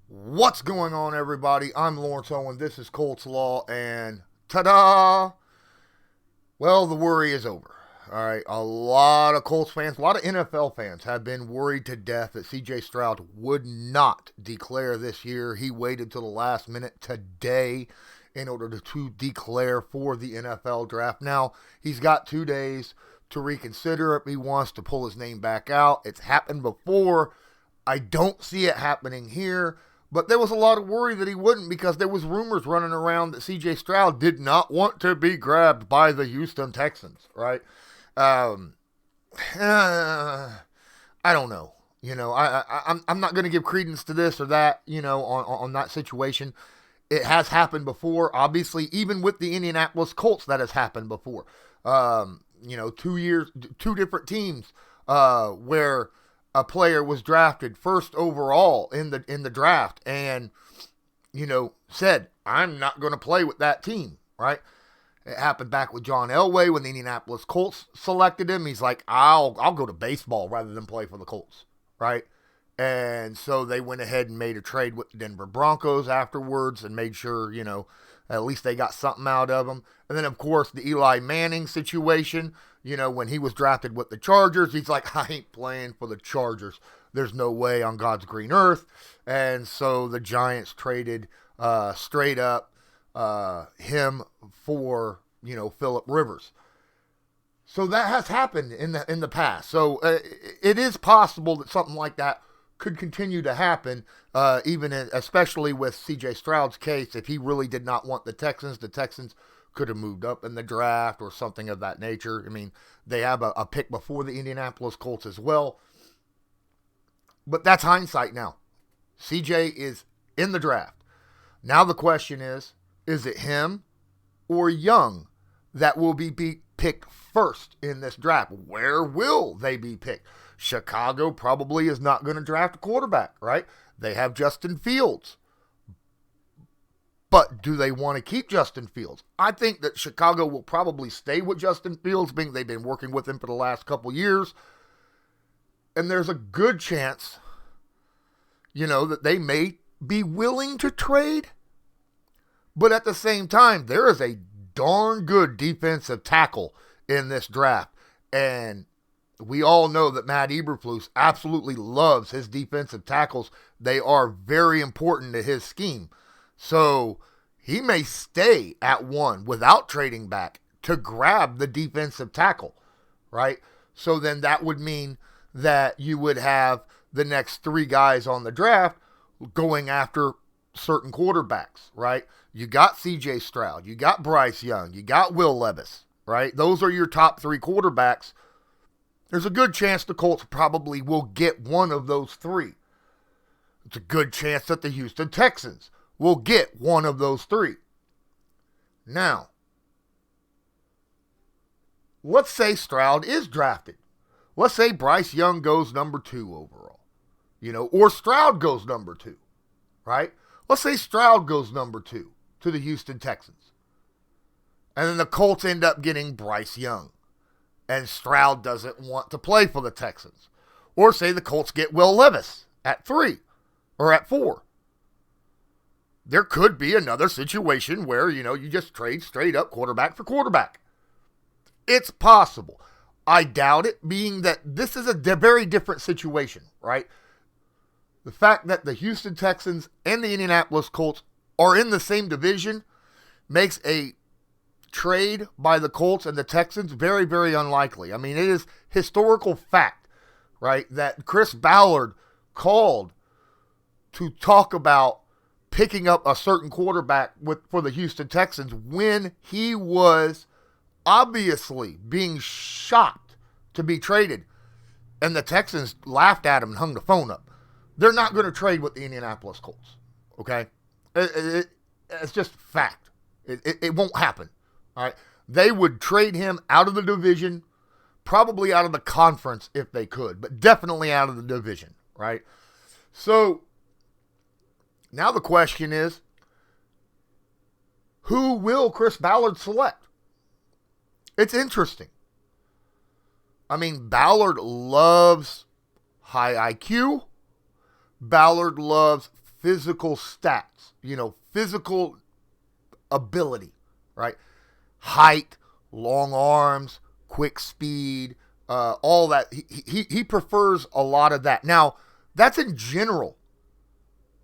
What's going on, everybody? I'm Lawrence Owen. This is Colts Law, and ta-da! Well, the worry is over. All right, a lot of Colts fans, a lot of NFL fans have been worried to death that C.J. Stroud would not declare this year. He waited till the last minute today in order to declare for the NFL draft. Now, he's got 2 days to reconsider if he wants to pull his name back out. It's happened before. I don't see it happening here. But there was a lot of worry that he wouldn't because there was rumors running around that C.J. Stroud did not want to be grabbed by the Houston Texans, right? Um, I don't know. I'm not going to give credence to this or that, on that situation. It has happened before. Obviously, even with the Indianapolis Colts, that has happened before. 2 different teams where a player was drafted first overall in the draft and said, I'm not going to play with that team, right? It happened back with John Elway when the Indianapolis Colts selected him. He's like, I'll go to baseball rather than play for the Colts, right? And so they went ahead and made a trade with the Denver Broncos afterwards and made sure, at least they got something out of him. And then, of course, the Eli Manning situation, when he was drafted with the Chargers, he's like, I ain't playing for the Chargers. There's no way on God's green earth. And so the Giants traded straight up him for, Phillip Rivers. So that has happened in the past. So it is possible that something like that could continue to happen, especially with C.J. Stroud's case. If he really did not want the Texans could have moved up in the draft or something of that nature. I mean, they have a pick before the Indianapolis Colts as well. But that's hindsight now. CJ is in the draft. Now the question is it him or Young that will be picked first in this draft? Where will they be picked? Chicago probably is not going to draft a quarterback, right? They have Justin Fields. But do they want to keep Justin Fields? I think that Chicago will probably stay with Justin Fields, being they've been working with him for the last couple years. And there's a good chance, that they may be willing to trade. But at the same time, there is a darn good defensive tackle in this draft. And we all know that Matt Eberflus absolutely loves his defensive tackles. They are very important to his scheme. So he may stay at 1 without trading back to grab the defensive tackle, right? So then that would mean that you would have the next 3 guys on the draft going after certain quarterbacks, right? You got C.J. Stroud, you got Bryce Young, you got Will Levis, right? Those are your top 3 quarterbacks. There's a good chance the Colts probably will get one of those 3. It's a good chance that the Houston Texans will get one of those 3. Now, let's say Stroud is drafted. Let's say Bryce Young goes number 2 overall, or Stroud goes number 2, right? Let's say Stroud goes number 2 to the Houston Texans. And then the Colts end up getting Bryce Young. And Stroud doesn't want to play for the Texans. Or say the Colts get Will Levis at 3 or at 4. There could be another situation where, you just trade straight up quarterback for quarterback. It's possible. I doubt it, being that this is a very different situation, right? The fact that the Houston Texans and the Indianapolis Colts are in the same division makes a trade by the Colts and the Texans very, very unlikely. I mean, it is historical fact, right, that Chris Ballard called to talk about picking up a certain quarterback for the Houston Texans when he was obviously being shocked to be traded. And the Texans laughed at him and hung the phone up. They're not going to trade with the Indianapolis Colts, okay? It's just fact. It won't happen. All right, they would trade him out of the division, probably out of the conference if they could, but definitely out of the division, right? So now the question is, who will Chris Ballard select? It's interesting. I mean, Ballard loves high IQ. Ballard loves physical stats, physical ability, right? Height, long arms, quick speed, all that. He prefers a lot of that. Now, that's in general.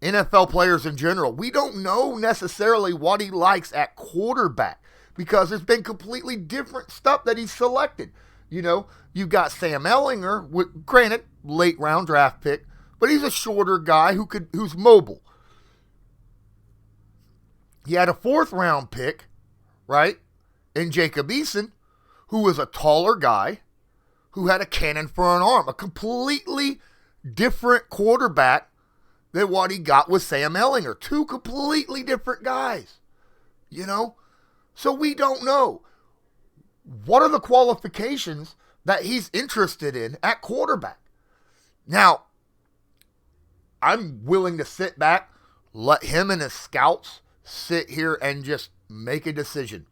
NFL players in general. We don't know necessarily what he likes at quarterback because there's been completely different stuff that he's selected. You've got Sam Ehlinger, granted, late round draft pick, but he's a shorter guy who's mobile. He had a 4th round pick, right, in Jacob Eason, who was a taller guy who had a cannon for an arm. A completely different quarterback than what he got with Sam Ehlinger. 2 completely different guys, So we don't know. What are the qualifications that he's interested in at quarterback? Now, I'm willing to sit back, let him and his scouts sit here and just make a decision.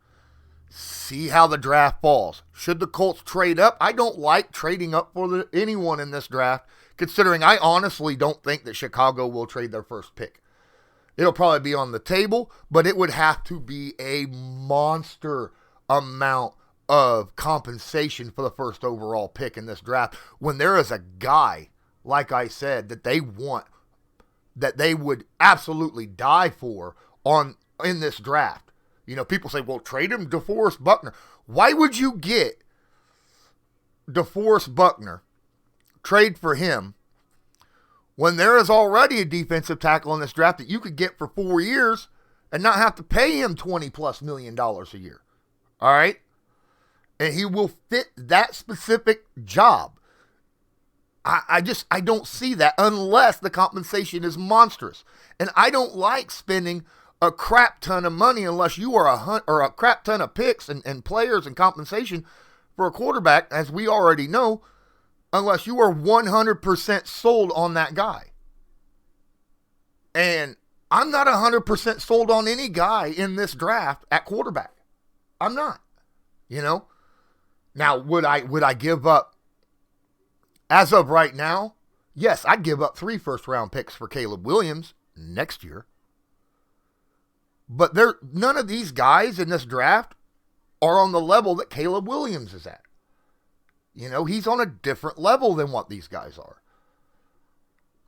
See how the draft falls. Should the Colts trade up? I don't like trading up for anyone in this draft, considering I honestly don't think that Chicago will trade their first pick. It'll probably be on the table, but it would have to be a monster amount of compensation for the first overall pick in this draft when there is a guy, like I said, that they want, that they would absolutely die for in this draft. People say, well, trade him DeForest Buckner. Why would you get DeForest Buckner, trade for him, when there is already a defensive tackle in this draft that you could get for 4 years and not have to pay him $20+ million a year? All right? And he will fit that specific job. I don't see that unless the compensation is monstrous. And I don't like spending a crap ton of money unless you are a crap ton of picks and players and compensation for a quarterback, as we already know, unless you are 100% sold on that guy. And I'm not 100% sold on any guy in this draft at quarterback. I'm not. Now, would I give up, as of right now? Yes, I'd give up 3 first-round picks for Caleb Williams next year. But none of these guys in this draft are on the level that Caleb Williams is at. He's on a different level than what these guys are.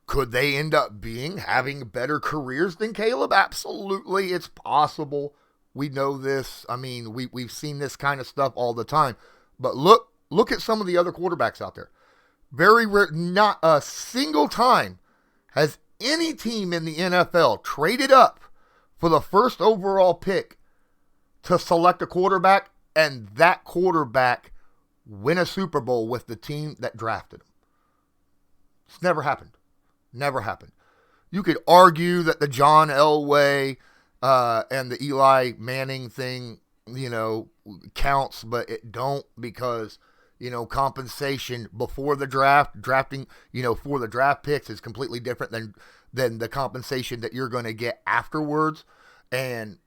Could they end up having better careers than Caleb? Absolutely, it's possible. We know this. I mean, we've seen this kind of stuff all the time. But look at some of the other quarterbacks out there. Very rare, not a single time has any team in the NFL traded up for the first overall pick to select a quarterback and that quarterback win a Super Bowl with the team that drafted him. It's never happened. Never happened. You could argue that the John Elway and the Eli Manning thing, counts, but it don't, because, compensation before the drafting, for the draft picks is completely different than the compensation that you're going to get afterwards. And,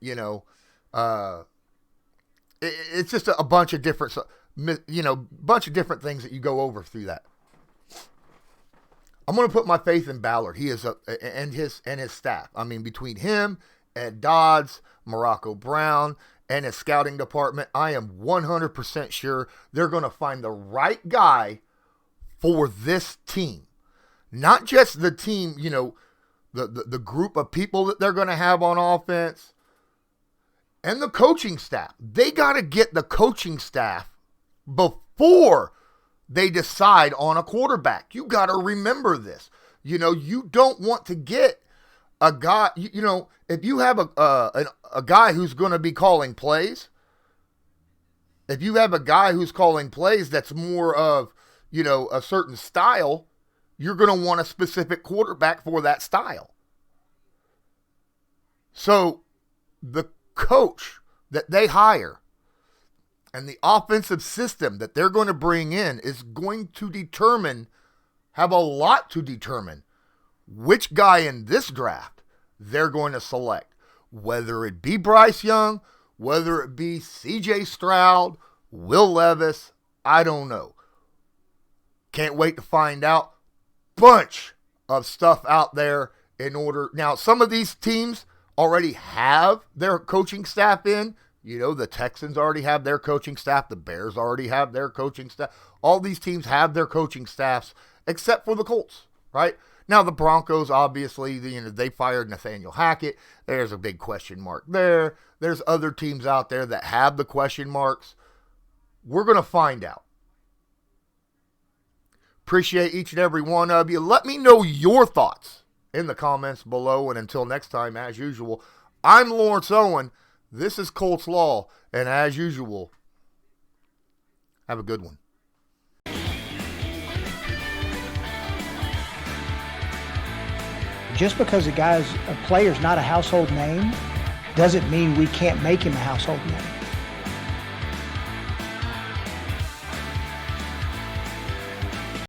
it's just a bunch of different, bunch of different things that you go over through that. I'm going to put my faith in Ballard. He is and his staff. I mean, between him, Ed Dodds, Morocco Brown, and his scouting department, I am 100% sure they're going to find the right guy for this team. Not just the team, the group of people that they're going to have on offense, and the coaching staff. They got to get the coaching staff before they decide on a quarterback. You got to remember this. You don't want to get a guy, if you have a guy who's going to be calling plays, if you have a guy who's calling plays that's more of, a certain style, you're going to want a specific quarterback for that style. So the coach that they hire and the offensive system that they're going to bring in is going to have a lot to determine which guy in this draft they're going to select. Whether it be Bryce Young, whether it be C.J. Stroud, Will Levis, I don't know. Can't wait to find out. Bunch of stuff out there in order. Now, some of these teams already have their coaching staff in. You know, the Texans already have their coaching staff. The Bears already have their coaching staff. All these teams have their coaching staffs except for the Colts, right? Now, the Broncos, obviously, they fired Nathaniel Hackett. There's a big question mark there. There's other teams out there that have the question marks. We're going to find out. Appreciate each and every one of you. Let me know your thoughts in the comments below. And until next time, as usual, I'm Lawrence Owen. This is Colts Law. And as usual, have a good one. Just because a player's not a household name doesn't mean we can't make him a household name.